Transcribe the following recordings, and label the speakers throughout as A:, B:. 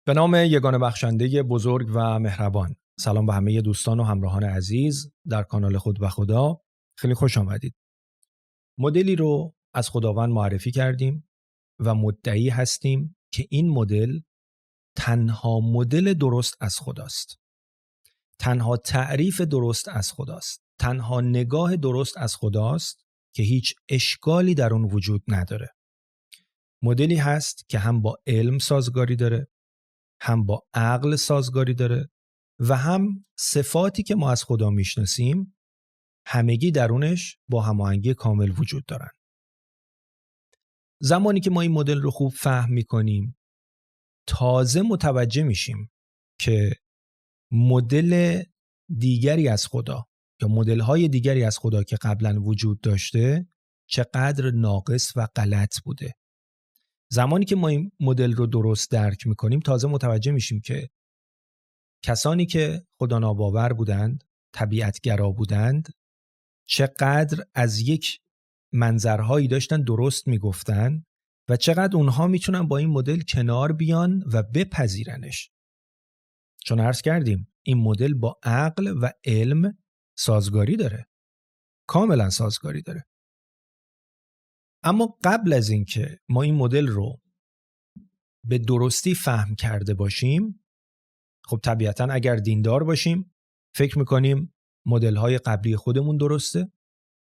A: به نام یگانه بخشنده بزرگ و مهربان. سلام به همه دوستان و همراهان عزیز در کانال خود و خدا. خیلی خوش آمدید. مدلی رو از خداوند معرفی کردیم و مدعی هستیم که این مدل تنها مدل درست از خداست. تنها تعریف درست از خداست. تنها نگاه درست از خداست که هیچ اشکالی در اون وجود نداره. مدلی هست که هم با علم سازگاری داره، هم با عقل سازگاری داره و هم صفاتی که ما از خدا میشناسیم همگی درونش با هماهنگی کامل وجود دارن. زمانی که ما این مدل رو خوب فهم میکنیم تازه متوجه میشیم که مدل دیگری از خدا یا مدل‌های دیگری از خدا که قبلا وجود داشته چقدر ناقص و غلط بوده. زمانی که ما این مدل رو درست درک میکنیم تازه متوجه میشیم که کسانی که خدا ناباور بودند، طبیعتگرا بودند، چقدر از یک منظرهایی داشتن درست میگفتن و چقدر اونها میتونن با این مدل کنار بیان و بپذیرنش. چون عرض کردیم این مدل با عقل و علم سازگاری داره. کاملا سازگاری داره. اما قبل از اینکه ما این مدل رو به درستی فهم کرده باشیم، خب طبیعتاً اگر دیندار باشیم فکر میکنیم مدل‌های قبلی خودمون درسته،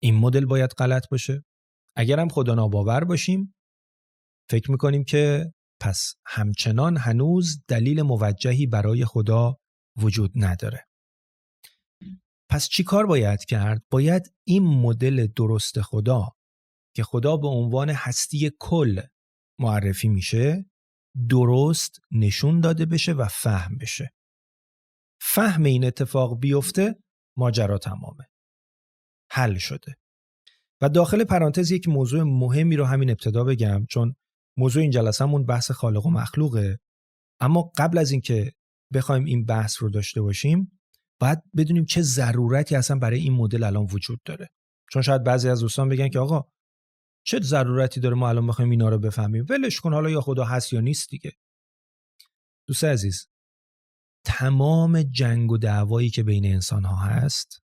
A: این مدل باید غلط باشه. اگر هم خدا ناباور باشیم فکر میکنیم که پس همچنان هنوز دلیل موجهی برای خدا وجود نداره. پس چی کار باید کرد؟ باید این مدل درست خدا که خدا به عنوان هستی کل معرفی میشه درست نشون داده بشه و فهم بشه. فهم این اتفاق بیفته ماجرا تمامه. حل شده. و داخل پرانتز یک موضوع مهمی رو همین ابتدا بگم، چون موضوع این جلسه‌مون بحث خالق و مخلوقه. اما قبل از اینکه بخوایم این بحث رو داشته باشیم باید بدونیم چه ضرورتی اصلا برای این مدل الان وجود داره. چون شاید بعضی از دوستان بگن که آقا چه ضرورتی داره ما الان بخوایم اینا رو بفهمیم؟ ولش کن، حالا یا خدا هست یا نیست دیگه. دوست عزیز، تمام جنگ و دعوایی که بین انسان ها هست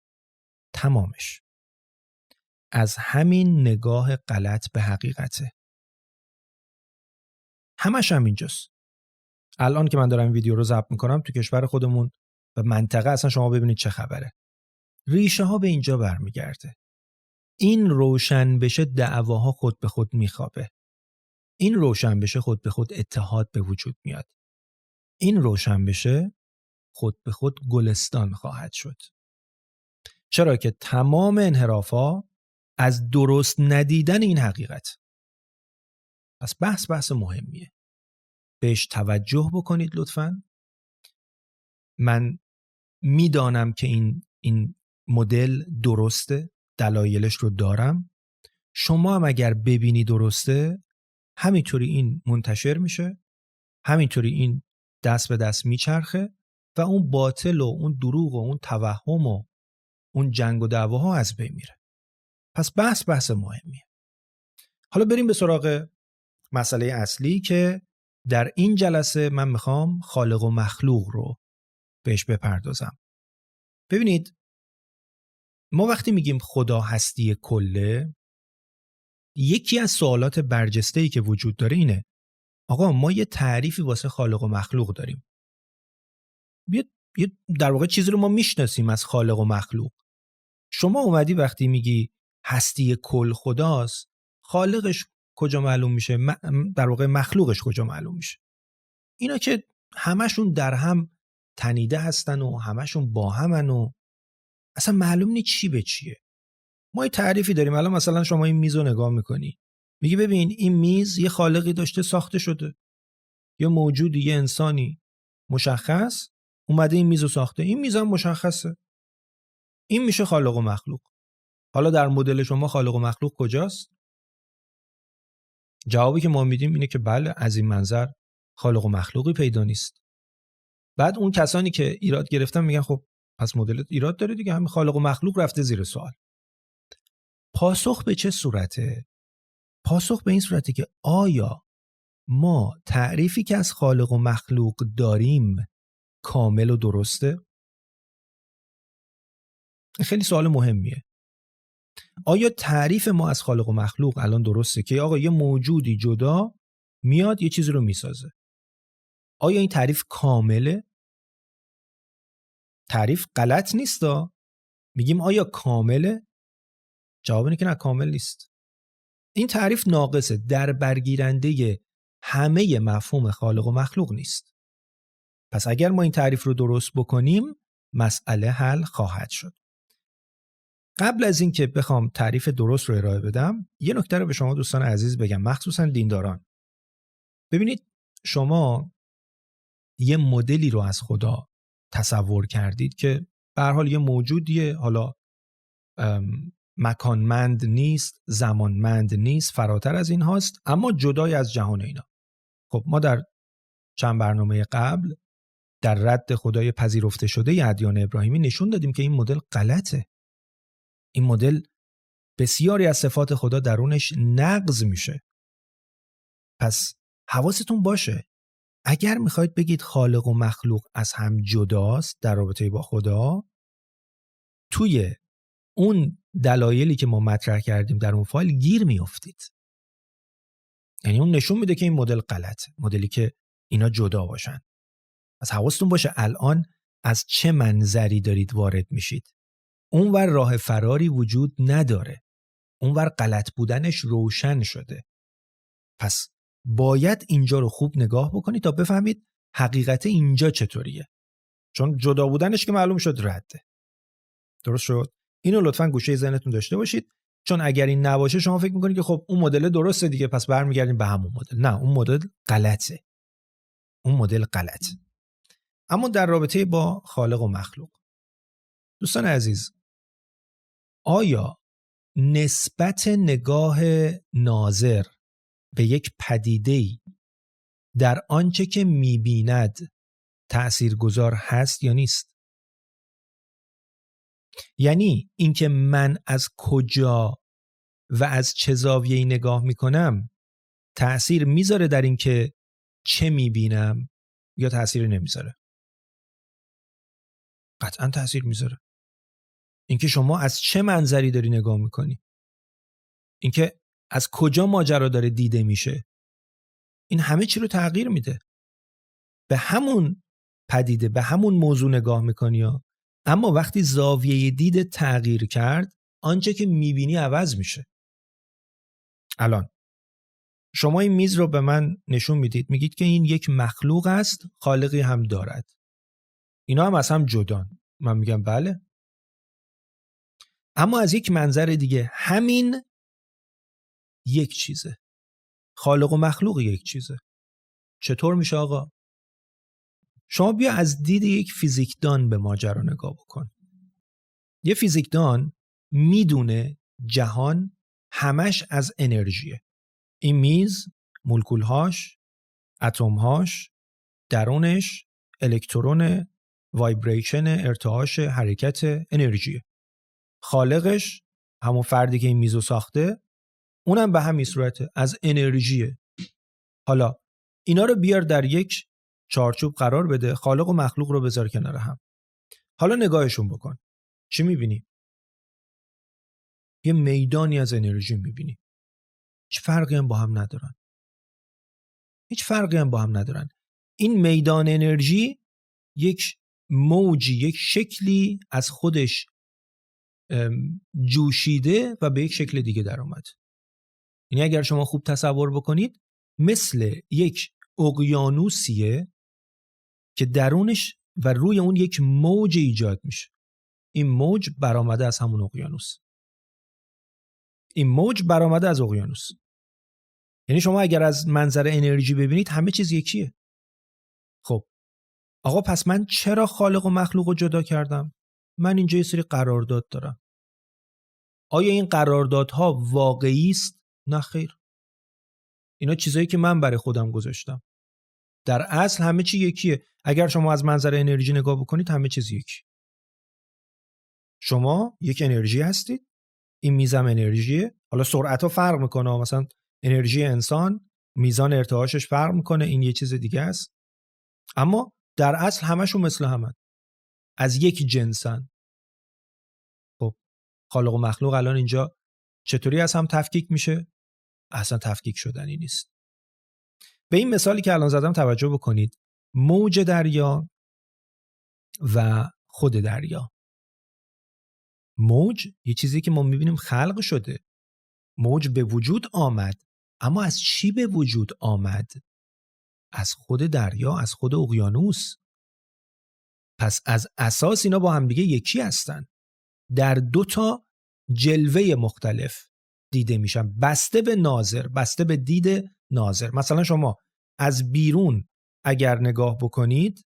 A: تمامش از همین نگاه غلط به حقیقته. همش همینجاست. الان که من دارم این ویدیو رو ضبط میکنم تو کشور خودمون و منطقه اصلا شما ببینید چه خبره. ریشه ها به اینجا برمیگرده. این روشن بشه دعواها خود به خود میخوابه. این روشن بشه خود به خود اتحاد به وجود میاد. این روشن بشه خود به خود گلستان خواهد شد. چرا که تمام انحرافا از درست ندیدن این حقیقت. پس بحث مهمیه. بهش توجه بکنید لطفاً. من میدانم که این مدل درسته، دلایلش رو دارم. شما هم اگر ببینی درسته، همینطوری این منتشر میشه، همینطوری این دست به دست میچرخه و اون باطل و اون دروغ و اون توهم و اون جنگ و دعواها از بین میره. پس بحث مهمیه. حالا بریم به سراغ مسئله اصلی که در این جلسه من میخوام خالق و مخلوق رو بهش بپردازم. ببینید، ما وقتی میگیم خدا هستی کله، یکی از سوالات برجسته‌ای که وجود داره اینه: آقا ما یه تعریفی واسه خالق و مخلوق داریم. یه در واقع چیزی رو ما میشناسیم از خالق و مخلوق. شما اومدی وقتی میگی هستی کل خداست، خالقش کجا معلوم میشه؟ در واقع مخلوقش کجا معلوم میشه؟ اینا که همشون در هم تنیده هستن و همشون با همن و اصلا معلوم نیست چی به چیه. ما یه تعریفی داریم. الان مثلا شما این میز رو نگاه میکنی، میگی ببین این میز یه خالقی داشته ساخته شده، یه موجودی، یه انسانی مشخص اومده این میز رو ساخته. این میز هم مشخصه. این میشه خالق و مخلوق. حالا در مدل شما خالق و مخلوق کجاست؟ جوابی که ما میدیم اینه که بله، از این منظر خالق و مخلوقی پیدا نیست. بعد اون کسانی که ایراد گرفتن میگن خب پس مدلت ایراد داره دیگه، همین خالق و مخلوق رفته زیر سوال. پاسخ به چه صورته؟ پاسخ به این صورته که آیا ما تعریفی که از خالق و مخلوق داریم کامل و درسته؟ خیلی سوال مهمیه. آیا تعریف ما از خالق و مخلوق الان درسته که آقا یه موجودی جدا میاد یه چیزی رو میسازه؟ آیا این تعریف کامله؟ تعریف غلط نیستا؟ میگیم آیا کامله؟ جواب اینه که نه، کامل نیست. این تعریف ناقصه، در برگیرنده همه مفهوم خالق و مخلوق نیست. پس اگر ما این تعریف رو درست بکنیم مسئله حل خواهد شد. قبل از این که بخوام تعریف درست رو ارائه بدم، یه نکته رو به شما دوستان عزیز بگم، مخصوصا دینداران. ببینید، شما یه مدلی رو از خدا تصور کردید که به هر حال یه موجودیه، حالا مکانمند نیست، زمانمند نیست، فراتر از این هاست، اما جدای از جهان اینا. خب ما در چند برنامه قبل در رد خدای پذیرفته شده ادیان ابراهیمی نشون دادیم که این مدل غلطه. این مدل بسیاری از صفات خدا درونش نقض میشه. پس حواستون باشه، اگر میخواید بگید خالق و مخلوق از هم جداست در رابطه با خدا، توی اون دلایلی که ما مطرح کردیم در اون فایل گیر میافتید. یعنی اون نشون میده که این مدل غلطه، مدلی که اینا جدا باشن. از حواستون باشه الان از چه منظری دارید وارد میشید. اونور راه فراری وجود نداره. اونور غلط بودنش روشن شده. پس باید اینجا رو خوب نگاه بکنید تا بفهمید حقیقت اینجا چطوریه. چون جدا بودنش که معلوم شد رده. درست شد؟ اینو لطفاً گوشه ذهنتون داشته باشید، چون اگر این نباشه شما فکر میکنید که خب اون مدل درسته دیگه، پس برمیگردیم به همون مدل. نه، اون مدل غلطه. اون مدل غلطه. اما در رابطه با خالق و مخلوق، دوستان عزیز، آیا نسبت نگاه ناظر به یک پدیده‌ای در آنچه که می‌بیند تأثیرگذار هست یا نیست؟ یعنی اینکه من از کجا و از چه زاویه‌ای نگاه می‌کنم تأثیر میذاره در اینکه چه می‌بینم یا تأثیر نمیذاره؟ قطعاً تأثیر میذاره. اینکه شما از چه منظری داری نگاه میکنی، اینکه از کجا ماجرا داره دیده میشه، این همه چی رو تغییر میده. به همون پدیده، به همون موضوع نگاه میکنی ها. اما وقتی زاویه دید تغییر کرد، آنچه که میبینی عوض میشه. الان شما این میز رو به من نشون میدید، میگید که این یک مخلوق است، خالقی هم دارد، اینا هم از هم جدان. من میگم بله. اما از یک منظر دیگه همین یک چیزه، خالق و مخلوق یک چیزه. چطور میشه آقا؟ شما بیا از دید یک فیزیکدان به ماجرا نگاه بکن. یه فیزیکدان میدونه جهان همش از انرژیه. این میز، مولکولهاش، اتمهاش، درونش، الکترون، وایبریشن، ارتعاش، حرکت، انرژیه. خالقش، همون فردی که این میزو ساخته، اونم به همین صورته، از انرژیه. حالا اینا رو بیار در یک چارچوب قرار بده، خالق و مخلوق رو بذار کنار هم. حالا نگاهشون بکن. چی میبینی؟ یه میدانی از انرژی میبینی. هیچ فرقی هم با هم ندارن. هیچ فرقی هم با هم ندارن. این میدان انرژی یک موجی، یک شکلی از خودش جوشیده و به یک شکل دیگه در اومد. یعنی اگر شما خوب تصور بکنید مثل یک اقیانوسیه که درونش و روی اون یک موج ایجاد میشه. این موج برآمده از همون اقیانوس. این موج برآمده از اقیانوس. یعنی شما اگر از منظر انرژی ببینید همه چیز یکیه. خب آقا پس من چرا خالق و مخلوق رو جدا کردم؟ من اینجا یه سری قرارداد دارم. آیا این قراردادها واقعی است؟ نه خیر. اینا چیزایی که من برای خودم گذاشتم. در اصل همه چی یکیه. اگر شما از منظر انرژی نگاه بکنید همه چیز یکی. شما یک انرژی هستید. این میزم انرژیه. حالا سرعت‌ها فرق میکنه. مثلا انرژی انسان میزان ارتعاشش فرق میکنه، این یه چیز دیگه است. اما در اصل همشون مثل همن، از یک جنسن. خب خالق و مخلوق الان اینجا چطوری از هم تفکیک میشه؟ اصلا تفکیک شدنی نیست. به این مثالی که الان زدم توجه بکنید. موج دریا و خود دریا. موج یه چیزی که ما میبینیم خلق شده. موج به وجود آمد، اما از چی به وجود آمد؟ از خود دریا، از خود اقیانوس. پس از اساس اینا با هم دیگه یکی هستن، در دو تا جلوه مختلف دیده میشن، بسته به ناظر، بسته به دید ناظر. مثلا شما از بیرون اگر نگاه بکنید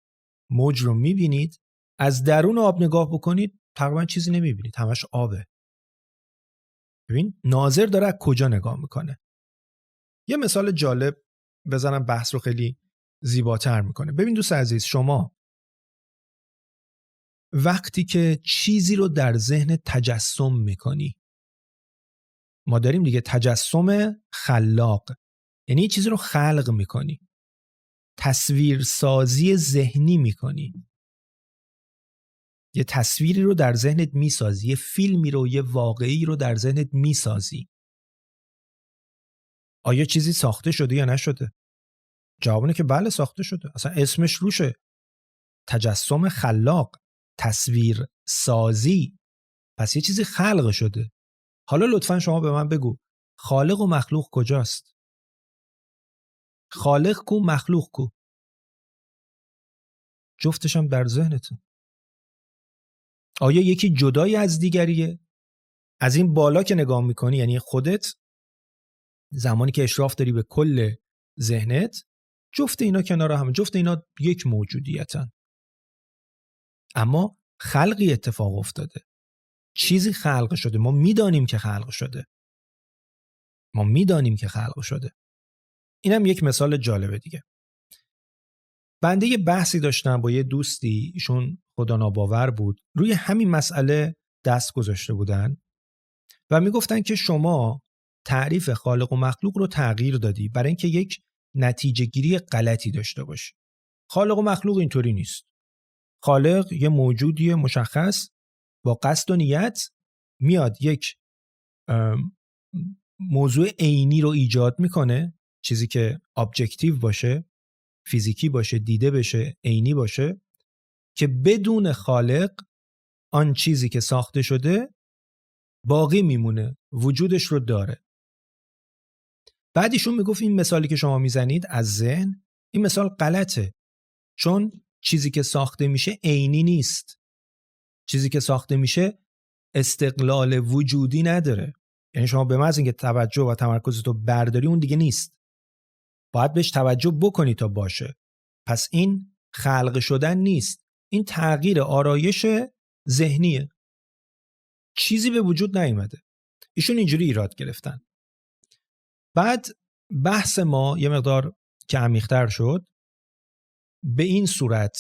A: موج رو میبینید، از درون آب نگاه بکنید تقریبا چیزی نمیبینید، همش آبه. ببین ناظر داره از کجا نگاه میکنه. یه مثال جالب بزنم بحث رو خیلی زیباتر میکنه. ببین دوست عزیز، شما وقتی که چیزی رو در ذهن تجسم میکنی، ما داریم دیگه تجسم خلاق، یعنی چیزی رو خلق میکنی، تصویرسازی ذهنی میکنی، یه تصویری رو در ذهنت میسازی، یه فیلمی رو، یه واقعی رو در ذهنت میسازی. آیا چیزی ساخته شده یا نشده؟ جواب اینه که بله ساخته شده، اصلا اسمش روشه، تجسم خلاق، تصویر سازی. پس یه چیزی خلق شده. حالا لطفاً شما به من بگو خالق و مخلوق کجاست؟ خالق کو، مخلوق کو؟ جفتش هم در ذهنته. آیا یکی جدایی از دیگریه؟ از این بالا که نگاه میکنی، یعنی خودت زمانی که اشراف داری به کل ذهنت، جفت اینا کنار هم، جفت اینا یک موجودیتن. اما خلقی اتفاق افتاده، چیزی خلق شده، ما میدانیم که خلق شده، ما میدانیم که خلق شده. اینم یک مثال جالبه دیگه. بنده یه بحثی داشتم با یه دوستی، ایشون خدا ناباور بود، روی همین مسئله دست گذاشته بودن و میگفتن که شما تعریف خالق و مخلوق رو تغییر دادی برای اینکه یک نتیجه گیری غلطی داشته باشی. خالق و مخلوق اینطوری نیست. خالق یه موجودی مشخص با قصد و نیت میاد یک موضوع عینی رو ایجاد میکنه، چیزی که ابجکتیو باشه، فیزیکی باشه، دیده بشه، عینی باشه، که بدون خالق آن چیزی که ساخته شده باقی میمونه، وجودش رو داره. بعد ایشون میگفت این مثالی که شما میزنید از ذهن، این مثال غلطه، چون چیزی که ساخته میشه عینی نیست. چیزی که ساخته میشه استقلال وجودی نداره. یعنی شما به محض اینکه توجه و تمرکزتو برداری اون دیگه نیست، باید بهش توجه بکنی تا باشه. پس این خلق شدن نیست، این تغییر آرایش ذهنیه، چیزی به وجود نیومده. ایشون اینجوری ایراد گرفتن. بعد بحث ما یه مقدار که عمیق‌تر شد، به این صورت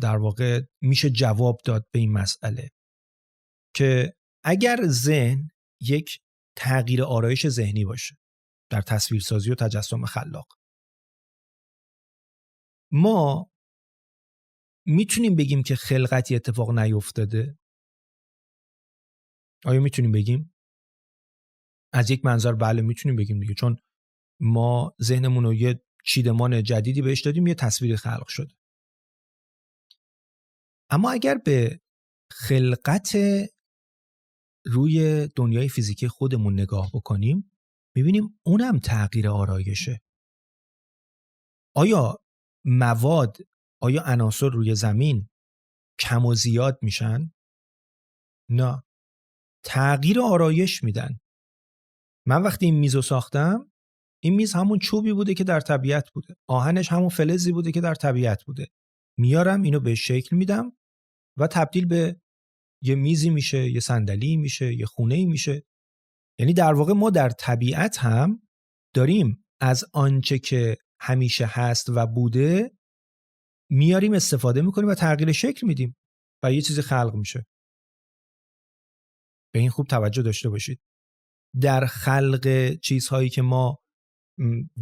A: در واقع میشه جواب داد به این مسئله که اگر ذهن یک تغییر آرایش ذهنی باشه در تصویرسازی و تجسم خلاق، ما میتونیم بگیم که خلقتی اتفاق نیفتاده؟ آیا میتونیم بگیم؟ از یک منظر بله میتونیم بگیم دیگه، چون ما ذهنمون رو یه چیدمان جدیدی بهش دادیم، یه تصویر خلق شده. اما اگر به خلقت روی دنیای فیزیکی خودمون نگاه بکنیم، میبینیم اونم تغییر آرایشه. آیا مواد، آیا عناصر روی زمین کم و زیاد میشن؟ نه، تغییر آرایش میدن. من وقتی این میزو ساختم، این میز همون چوبی بوده که در طبیعت بوده، آهنش همون فلزی بوده که در طبیعت بوده، میارم اینو به شکل میدم و تبدیل به یه میزی میشه، یه صندلی میشه، یه خونه‌ای میشه. یعنی در واقع ما در طبیعت هم داریم از آنچه که همیشه هست و بوده میاریم استفاده میکنیم و تغییر شکل میدیم و یه چیزی خلق میشه. به این خوب توجه داشته باشید. در خلق چیزهایی که ما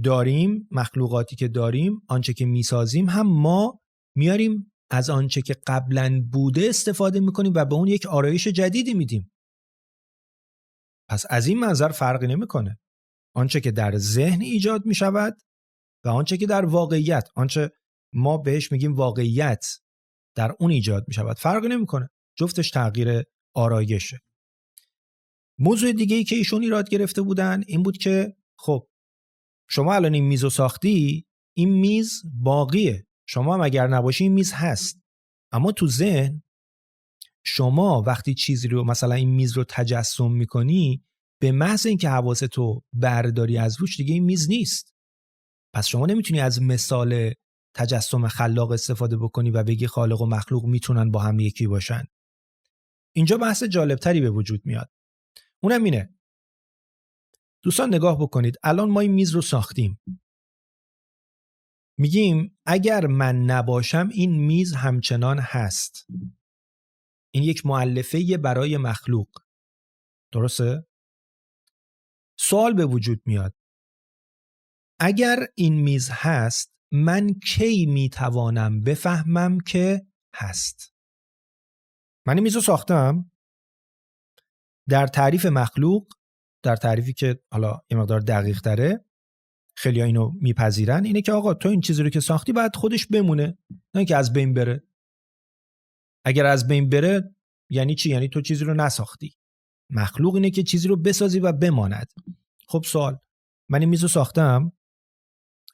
A: داریم، مخلوقاتی که داریم، آنچه که میسازیم، هم ما میاریم از آنچه که قبلا بوده استفاده میکنیم و به اون یک آرایش جدیدی میدیم. پس از این منظر فرقی نمیکنه آنچه که در ذهن ایجاد میشود و آنچه که در واقعیت، آنچه ما بهش میگیم واقعیت، در اون ایجاد میشود. فرقی نمیکنه، جفتش تغییر آرایشه. موضوع دیگه‌ای که ایشون ایراد گرفته بودن این بود که خب شما الان این میزو ساختی، این میز باقیه، شما هم اگر نباشی این میز هست، اما تو ذهن شما وقتی چیزی رو، مثلا این میز رو تجسم میکنی، به محض اینکه حواستو برداری از روش دیگه این میز نیست. پس شما نمیتونی از مثال تجسم خلاق استفاده بکنی و بگی خالق و مخلوق میتونن با هم یکی باشن. اینجا بحث جالبتری به وجود میاد. اونم اینه، دوستان نگاه بکنید، الان ما این میز رو ساختیم، میگیم اگر من نباشم این میز همچنان هست. این یک مؤلفه برای مخلوق، درسته؟ سوال به وجود میاد، اگر این میز هست من کی میتوانم بفهمم که هست؟ من این میز رو ساختم، در تعریف مخلوق، در تعریفی که حالا یه مقدار دقیق تره، خیلی ها اینو میپذیرن، اینه که آقا تو این چیزی رو که ساختی باید خودش بمونه، نه که از بین بره. اگر از بین بره یعنی چی؟ یعنی تو چیزی رو نساختی. مخلوق اینه که چیزی رو بسازی و بماند. خب سوال، من این میز رو ساختم،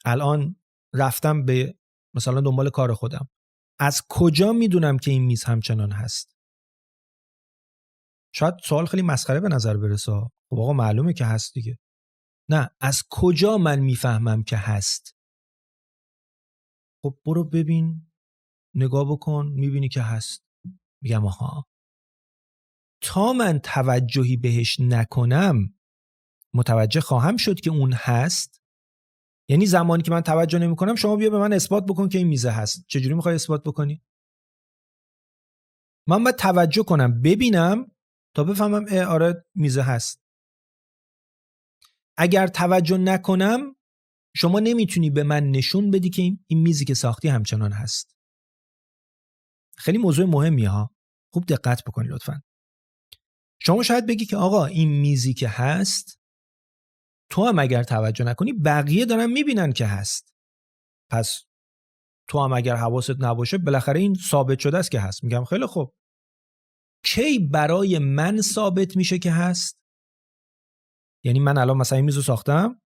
A: الان رفتم به مثلا دنبال کار خودم، از کجا میدونم که این میز همچنان هست؟ شاید سوال خیلی مسخره به نظر برسه. خب آقا معلومه که هست دیگه. نه، از کجا من میفهمم که هست؟ خب برو ببین، نگاه بکن، میبینی که هست. میگم آها، تا من توجهی بهش نکنم متوجه خواهم شد که اون هست؟ یعنی زمانی که من توجه نمی کنم شما بیا به من اثبات بکن که این میزه هست. چجوری میخوای اثبات بکنی؟ من باید توجه کنم، ببینم تا بفهمم آره میزه هست. اگر توجه نکنم شما نمیتونی به من نشون بدی که این میزی که ساختی همچنان هست. خیلی موضوع مهمیه ها، خوب دقت بکنی لطفاً. شما شاید بگی که آقا این میزی که هست، تو هم اگر توجه نکنی بقیه دارن میبینن که هست، پس تو هم اگر حواست نباشه بالاخره این ثابت شده است که هست. میگم خیلی خوب، کی برای من ثابت میشه که هست؟ یعنی من الان مثلا این میزو ساختم،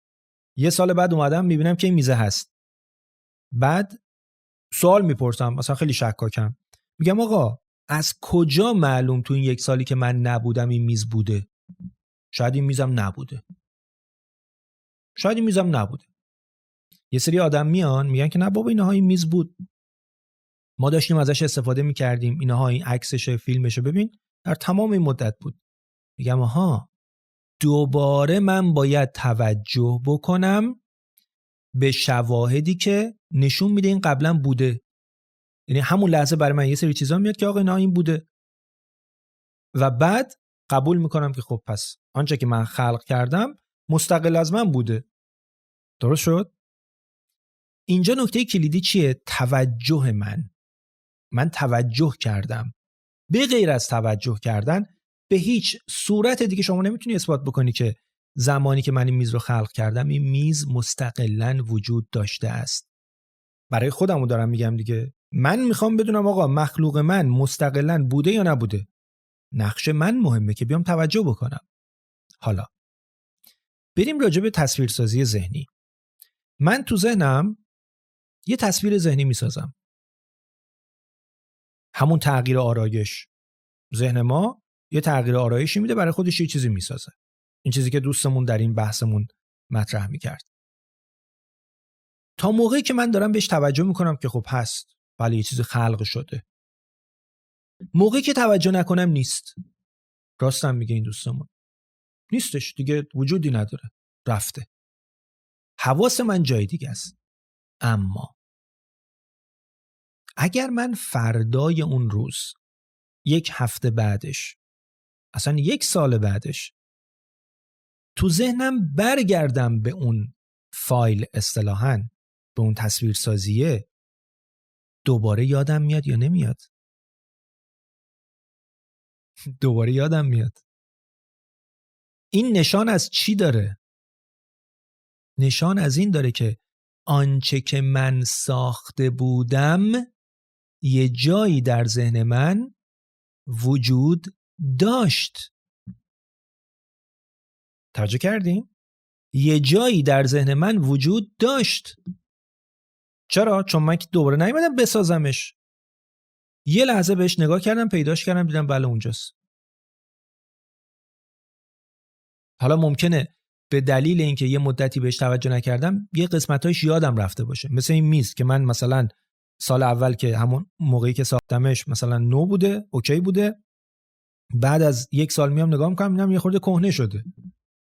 A: یه سال بعد اومدم میبینم که این میزه هست، بعد سوال میپرسم، مثلا خیلی شکاکم، میگم آقا از کجا معلوم تو این یک سالی که من نبودم این میز بوده؟ شاید این میزم نبوده، شاید این میزم نبوده. یه سری آدم میان میگن که نه بابا اینها این میز بود، ما داشتیم ازش استفاده میکردیم، اینها این عکسشه، فیلمشه، ببین در تمام این مدت بود. میگم آها، دوباره من باید توجه بکنم به شواهدی که نشون میده این قبلا بوده. یعنی همون لحظه برای من یه سری چیزا میاد که آقا اینا این بوده و بعد قبول میکنم که خب پس آنچه که من خلق کردم مستقل از من بوده. درست شد؟ اینجا نکته کلیدی چیه؟ توجه من توجه کردم. به غیر از توجه کردن به هیچ صورت دیگه شما نمیتونی اثبات بکنی که زمانی که من این میز رو خلق کردم این میز مستقلاً وجود داشته است. برای خودمو دارم میگم دیگه. من میخوام بدونم آقا مخلوق من مستقلاً بوده یا نبوده. نقش من مهمه که بیام توجه بکنم. حالا بریم راجع به تصویرسازی ذهنی. من تو ذهنم یه تصویر ذهنی میسازم. همون تغییر آرایش. ذهن ما یه تغییر آرایشی میده، برای خودش یه چیزی میسازه. این چیزی که دوستمون در این بحثمون مطرح میکرد. تا موقعی که من دارم بهش توجه میکنم که خب هست، ولی یه چیزی خلق شده. موقعی که توجه نکنم نیست. راستم میگه این دوستمون. نیستش دیگه، وجودی نداره، رفته. حواس من جای دیگه است. اما اگر من فردای اون روز، یک هفته بعدش، اصلا یک سال بعدش تو ذهنم برگردم به اون فایل اصطلاحاً، به اون تصویر سازیه، دوباره یادم میاد یا نمیاد؟ دوباره یادم میاد. این نشان از چی داره؟ نشان از این داره که آنچه که من ساخته بودم یه جایی در ذهن من وجود داشت. توجه کردین؟ یه جایی در ذهن من وجود داشت. چرا؟ چون من که دوباره نیومدم بسازمش. یه لحظه بهش نگاه کردم، پیداش کردم، دیدم بله اونجاست. حالا ممکنه به دلیل اینکه یه مدتی بهش توجه نکردم یه قسمتاش یادم رفته باشه. مثل این میز که من مثلا سال اول که همون موقعی که ساختمش مثلا نو بوده، اوکی بوده، بعد از یک سال میام نگاه میکنم میبینم یه خورده کهنه شده.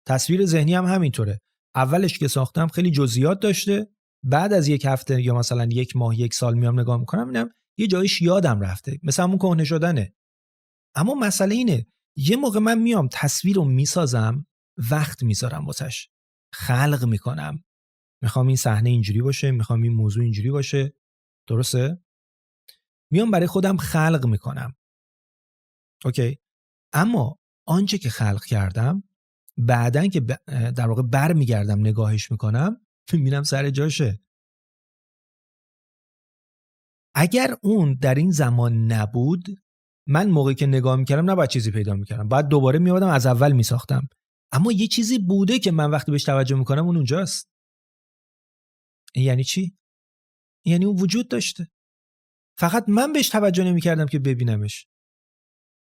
A: تصویر ذهنی هم همینطوره. اولش که ساختم خیلی جزئیات داشته، بعد از یک هفته یا مثلا یک ماه، یک سال میام نگاه میکنم میبینم یه جایش یادم رفته، مثلا همون کهنه شدنه. اما مسئله اینه یه موقع من میام تصویر رو میسازم، وقت میذارم واسش، خلق میکنم، میخوام این صحنه اینجوری باشه، میخوام این موضوع اینجوری باشه، درسته؟ میام برای خودم خلق میکنم. اوکی. اما آنچه که خلق کردم بعدن که در واقع برمیگردم نگاهش میکنم میبینم سر جاشه. اگر اون در این زمان نبود، من موقعی که نگاه میکردم نباید چیزی پیدا میکردم، باید دوباره میادم از اول میساختم. اما یه چیزی بوده که من وقتی بهش توجه میکنم اون اونجاست. این یعنی چی؟ یعنی اون وجود داشته، فقط من بهش توجه نمیکردم که ببینمش.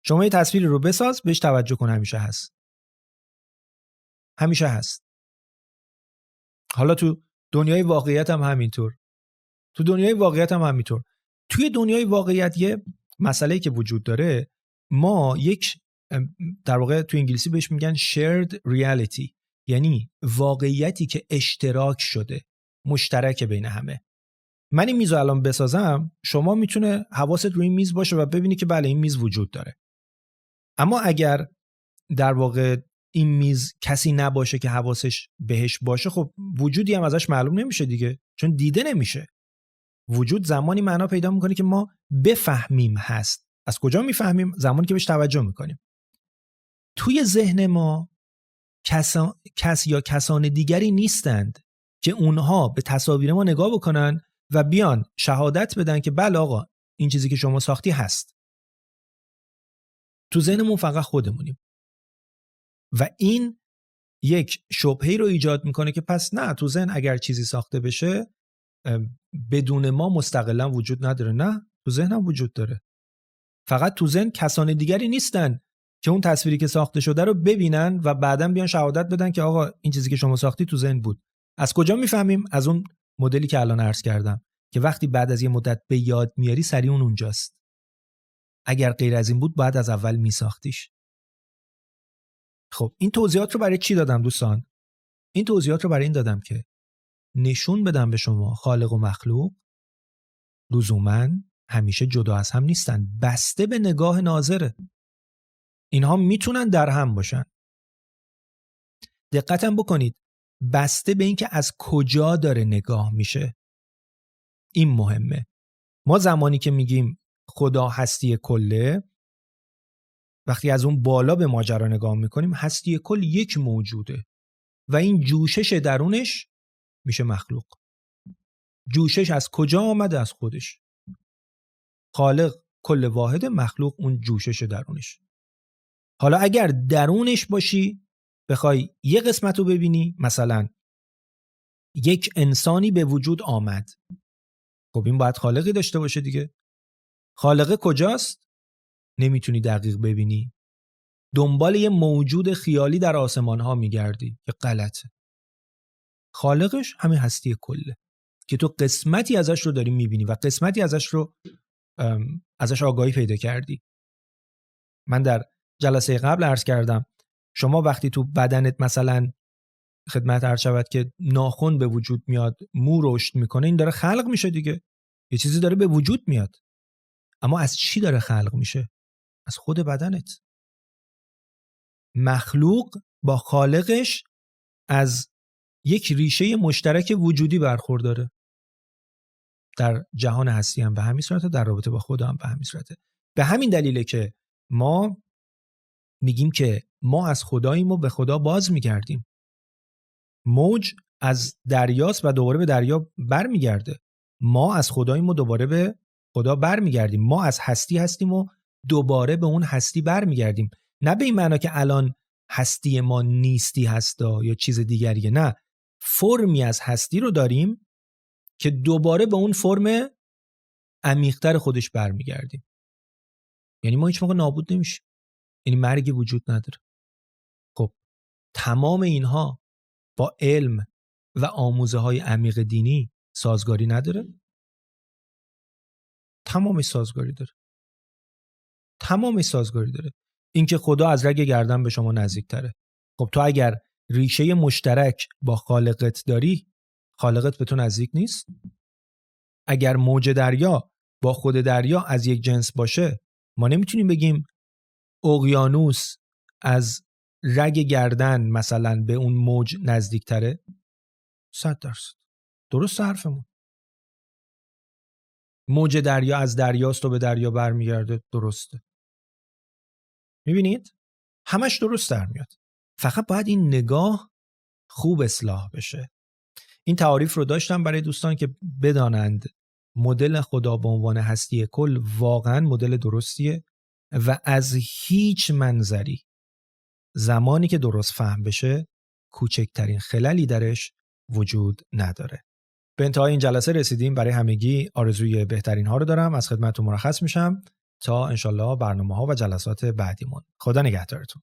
A: شما یه تصویری رو بساز، بهش توجه کن، همیشه هست. همیشه هست. حالا تو دنیای واقعیت هم همینطور. توی دنیای واقعیت یه مسئله‌ای که وجود داره، ما یک در واقع تو انگلیسی بهش میگن shared reality، یعنی واقعیتی که اشتراک شده، مشترک بین همه. من این میز رو الان بسازم، شما میتونه حواست روی این میز باشه و ببینی که بله این میز وجود داره. اما اگر در واقع این میز کسی نباشه که حواسش بهش باشه، خب وجودی هم ازش معلوم نمیشه دیگه، چون دیده نمیشه. وجود زمانی معنا پیدا میکنه که ما بفهمیم هست. از کجا میفهمیم؟ زمانی که بهش توجه میکنیم. توی ذهن ما کس یا کسان دیگری نیستند که اونها به تصاویر ما نگاه بکنن و بیان شهادت بدن که بله آقا این چیزی که شما ساختی هست. تو ذهنمون فقط خودمونیم و این یک شبهه‌ای رو ایجاد میکنه که پس نه، تو ذهن اگر چیزی ساخته بشه بدون ما مستقلا وجود نداره. نه، تو ذهن هم وجود داره. فقط تو ذهن کسان دیگری نیستن که اون تصویری که ساخته شده رو ببینن و بعداً بیان شهادت بدن که آقا این چیزی که شما ساختی تو ذهن بود. از کجا میفهمیم؟ از اون مدلی که الان عرض کردم که وقتی بعد از یه مدت به یاد میاری سریع اونجاست. اگر غیر از این بود باید از اول میساختیش. خب این توضیحات رو برای چی دادم دوستان؟ این توضیحات رو برای این دادم که نشون بدم به شما خالق و مخلوق لزوماً همیشه جدا از هم نیستن، بسته به نگاه ناظره. اینها میتونن در هم باشن. دقتم بکنید، بسته به این که از کجا داره نگاه میشه. این مهمه. ما زمانی که میگیم خدا هستی کله، وقتی از اون بالا به ماجرا نگاه میکنیم، هستی کل یک موجوده و این جوشش درونش میشه مخلوق. جوشش از کجا آمده؟ از خودش. خالق کل واحد، مخلوق اون جوشش درونش. حالا اگر درونش باشی، بخوای یه قسمت رو ببینی، مثلا یک انسانی به وجود آمد، خب این باید خالقی داشته باشه دیگه. خالق کجاست؟ نمیتونی دقیق ببینی، دنبال یه موجود خیالی در آسمان ها میگردی که غلطه. خالقش همین هستی کله که تو قسمتی ازش رو داری میبینی و قسمتی ازش آگاهی پیدا کردی. من در جلسه قبل عرض کردم شما وقتی تو بدنت مثلا خدمت عرض شود که ناخن به وجود میاد، مو رشد میکنه، این داره خلق میشه دیگه، یه چیزی داره به وجود میاد. اما از چی داره خلق میشه؟ از خود بدنت. مخلوق با خالقش از یک ریشه مشترک وجودی برخورداره. در جهان هستی هم به همین صورته، در رابطه با خدا هم به همین صورته. به همین دلیله که ما میگیم که ما از خداییم و به خدا باز میگردیم. موج از دریاست و دوباره به دریا برمیگرده. ما از خداییم و دوباره به خدا برمیگردیم. ما از هستی هستیم و دوباره به اون هستی برمیگردیم. نه به این معنا که الان هستی ما نیستی هستا یا چیز دیگریه، نه، فرمی از هستی رو داریم که دوباره به اون فرم عمیق‌تر خودش برمیگردیم. یعنی ما هیچ موقع نابود نمیشیم، یعنی مرگی وجود نداره. خب تمام اینها با علم و آموزه‌های عمیق دینی سازگاری نداره؟ تمامش سازگاری داره. تمامش سازگاری داره. اینکه خدا از رگ گردن به شما نزدیک‌تره. خب تو اگر ریشه مشترک با خالقت داری، خالقت به تو نزدیک نیست؟ اگر موج دریا با خود دریا از یک جنس باشه، ما نمیتونیم بگیم اقیانوس از رگ گردن مثلا به اون موج نزدیک‌تره؟ 100% درست حرفمون. موج دریا از دریاست و به دریا برمیگرده، درسته. میبینید؟ همش درست در میاد. فقط باید این نگاه خوب اصلاح بشه. این تعاریف رو داشتم برای دوستان که بدانند مدل خدا به عنوان هستی کل واقعا مدل درستیه و از هیچ منظری زمانی که درست فهم بشه کوچکترین خللی درش وجود نداره. به انتهای این جلسه رسیدیم. برای همگی آرزوی بهترین ها رو دارم. از خدمتتون مرخص میشم تا انشالله برنامه ها و جلسات بعدیمون. خدا نگهدارتون.